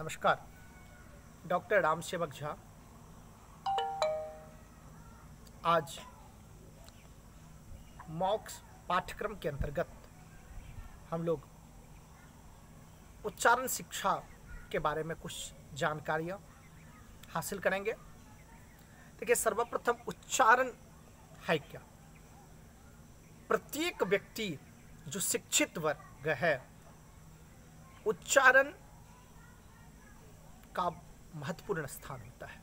नमस्कार। डॉक्टर राम सेवक झा आज मॉक्स पाठ्यक्रम के अंतर्गत हम लोग उच्चारण शिक्षा के बारे में कुछ जानकारियाँ हासिल करेंगे। देखिए, सर्वप्रथम उच्चारण है क्या। प्रत्येक व्यक्ति जो शिक्षित वर्ग है, उच्चारण का महत्वपूर्ण स्थान होता है।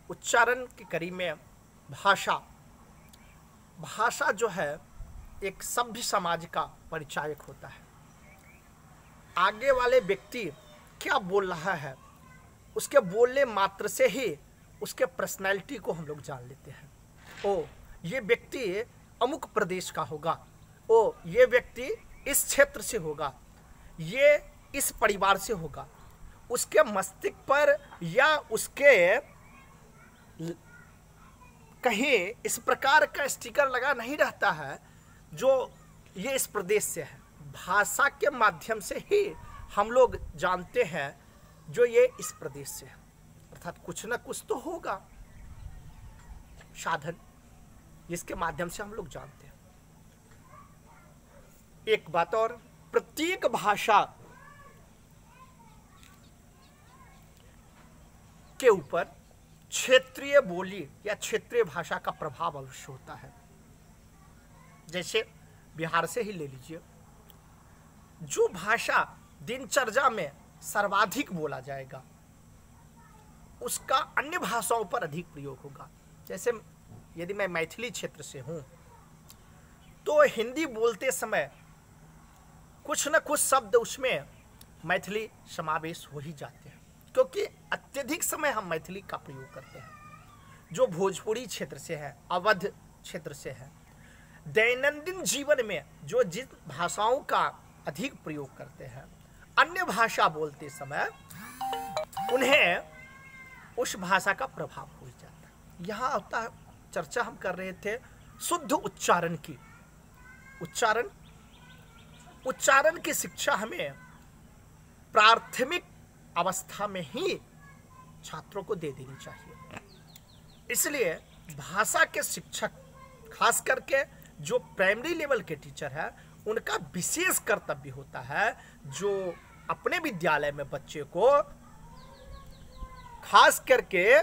उच्चारण की कड़ी में भाषा जो है एक सभ्य समाज का परिचायक होता है। आगे वाले व्यक्ति क्या बोल रहा है, उसके बोलने मात्र से ही उसके पर्सनैलिटी को हम लोग जान लेते हैं। ओ, ये व्यक्ति अमुक प्रदेश का होगा, ओ ये व्यक्ति इस क्षेत्र से होगा, ये इस परिवार से होगा। उसके मस्तिष्क पर या उसके कहीं इस प्रकार का स्टिकर लगा नहीं रहता है जो ये इस प्रदेश से है। भाषा के माध्यम से ही हम लोग जानते हैं जो ये इस प्रदेश से है, अर्थात कुछ न कुछ तो होगा साधन, जिसके माध्यम से हम लोग जानते हैं। एक बात और, प्रत्येक भाषा के ऊपर क्षेत्रीय बोली या क्षेत्रीय भाषा का प्रभाव अवश्य होता है। जैसे बिहार से ही ले लीजिए, जो भाषा दिनचर्या में सर्वाधिक बोला जाएगा उसका अन्य भाषाओं पर अधिक प्रयोग होगा। जैसे यदि मैं मैथिली क्षेत्र से हूँ तो हिंदी बोलते समय कुछ न कुछ शब्द उसमें मैथिली समावेश हो ही जाते हैं, क्योंकि अत्यधिक समय हम मैथिली का प्रयोग करते हैं। जो भोजपुरी क्षेत्र से है, अवध क्षेत्र से है, दैनंदिन जीवन में जो जिन भाषाओं का अधिक प्रयोग करते हैं, अन्य भाषा बोलते समय उन्हें उस भाषा का प्रभाव हो जाता है। यहाँ होता है, चर्चा हम कर रहे थे शुद्ध उच्चारण की। उच्चारण की शिक्षा हमें प्राथमिक अवस्था में ही छात्रों को दे देनी चाहिए। इसलिए भाषा के शिक्षक, खास करके जो प्राइमरी लेवल के टीचर है, उनका विशेष कर्तव्य होता है जो अपने विद्यालय में बच्चे को खास करके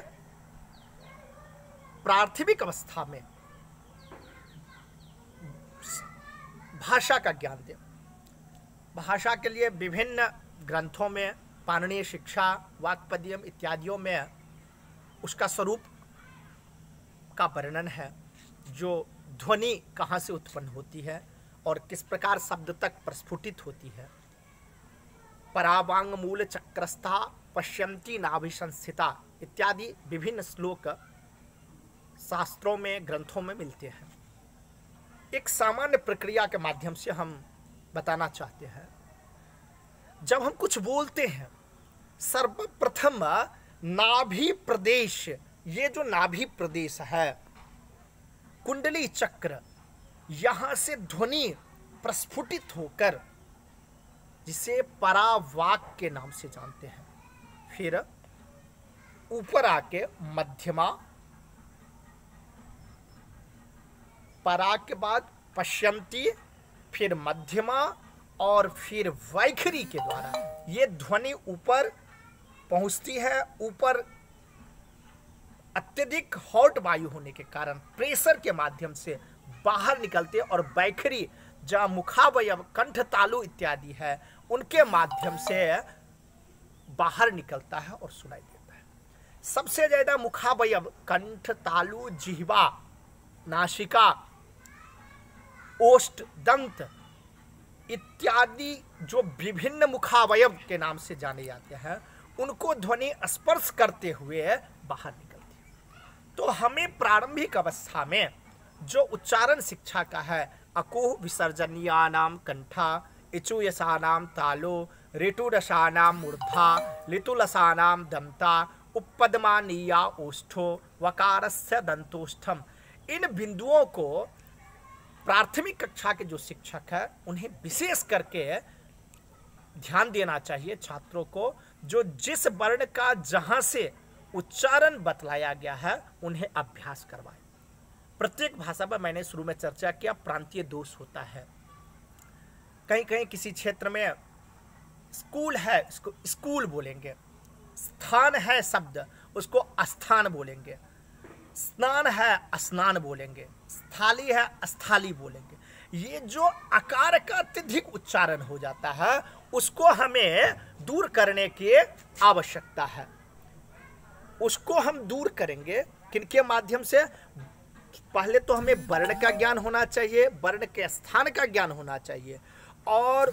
प्राथमिक अवस्था में भाषा का ज्ञान दे। भाषा के लिए विभिन्न ग्रंथों में, पाणिनीय शिक्षा, वाक्पद्यम इत्यादियों में उसका स्वरूप का वर्णन है। जो ध्वनि कहाँ से उत्पन्न होती है और किस प्रकार शब्द तक प्रस्फुटित होती है। परावांग मूल चक्रस्था पश्यंती नाभिसंस्थिता इत्यादि विभिन्न श्लोक शास्त्रों में, ग्रंथों में मिलते हैं। एक सामान्य प्रक्रिया के माध्यम से हम बताना चाहते हैं। जब हम कुछ बोलते हैं, सर्वप्रथम नाभि प्रदेश, ये जो नाभि प्रदेश है, कुंडली चक्र, यहाँ से ध्वनि प्रस्फुटित होकर, जिसे परावाक के नाम से जानते हैं, फिर ऊपर आके मध्यमा, परा के बाद पश्यंती, फिर मध्यमा और फिर वैखरी के द्वारा ये ध्वनि ऊपर पहुंचती है। ऊपर अत्यधिक हॉट वायु होने के कारण प्रेशर के माध्यम से बाहर निकलते और वैखरी, जहाँ मुखावयव, कंठ तालु इत्यादि है, उनके माध्यम से बाहर निकलता है और सुनाई देता है। सबसे ज्यादा मुखावयव कंठ तालु, जिह्वा, नासिका, ओष्ठ, दंत इत्यादि जो विभिन्न मुखावयव के नाम से जाने जाते हैं, उनको ध्वनि स्पर्श करते हुए बाहर निकलती है। तो हमें प्रारंभिक अवस्था में जो उच्चारण शिक्षा का है, अकुह विसर्जनीयानाम कंठा, इचुयसानाम तालो, ऋतुरसानाम मूर्धा, लितुलसानाम दंता, उपपदमानीया ओष्ठो, वकारस्य दंतोष्ठम, इन बिंदुओं को प्राथमिक कक्षा के जो शिक्षक है उन्हें विशेष करके ध्यान देना चाहिए छात्रों को, जो जिस वर्ण का जहां से उच्चारण बतलाया गया है उन्हें अभ्यास करवाएं। प्रत्येक भाषा पर मैंने शुरू में चर्चा किया प्रांतीय दोष होता है। कहीं कहीं किसी क्षेत्र में स्कूल है, इसको स्कूल बोलेंगे, स्थान है शब्द, उसको अस्थान बोलेंगे, स्नान है स्नान बोलेंगे, स्थाली है स्थाली बोलेंगे। ये जो आकार का अत्यधिक उच्चारण हो जाता है उसको हमें दूर करने की आवश्यकता है। उसको हम दूर करेंगे किनके माध्यम से? पहले तो हमें वर्ण का ज्ञान होना चाहिए, वर्ण के स्थान का ज्ञान होना चाहिए, और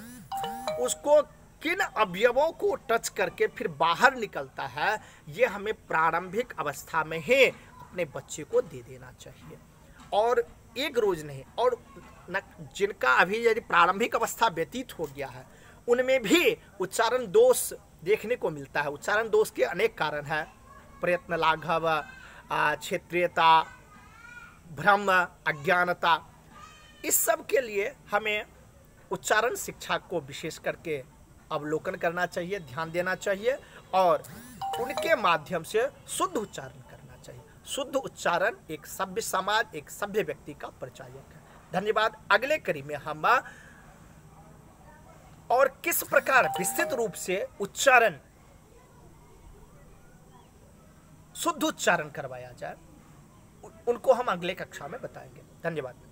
उसको किन अवयवों को टच करके फिर बाहर निकलता है ये हमें प्रारंभिक अवस्था में ही अपने बच्चे को दे देना चाहिए। और एक रोज नहीं, और जिनका अभी यदि प्रारंभिक अवस्था व्यतीत हो गया है उनमें भी उच्चारण दोष देखने को मिलता है। उच्चारण दोष के अनेक कारण हैं, प्रयत्न लाघव, क्षेत्रीयता, भ्रम, अज्ञानता। इस सब के लिए हमें उच्चारण शिक्षा को विशेष करके अवलोकन करना चाहिए, ध्यान देना चाहिए, और उनके माध्यम से शुद्ध उच्चारण करना चाहिए। शुद्ध उच्चारण एक सभ्य समाज, एक सभ्य व्यक्ति का परिचायक है। धन्यवाद। अगले कड़ी में हम और किस प्रकार विस्तृत रूप से उच्चारण, शुद्ध उच्चारण करवाया जाए, उनको हम अगले कक्षा में बताएंगे। धन्यवाद।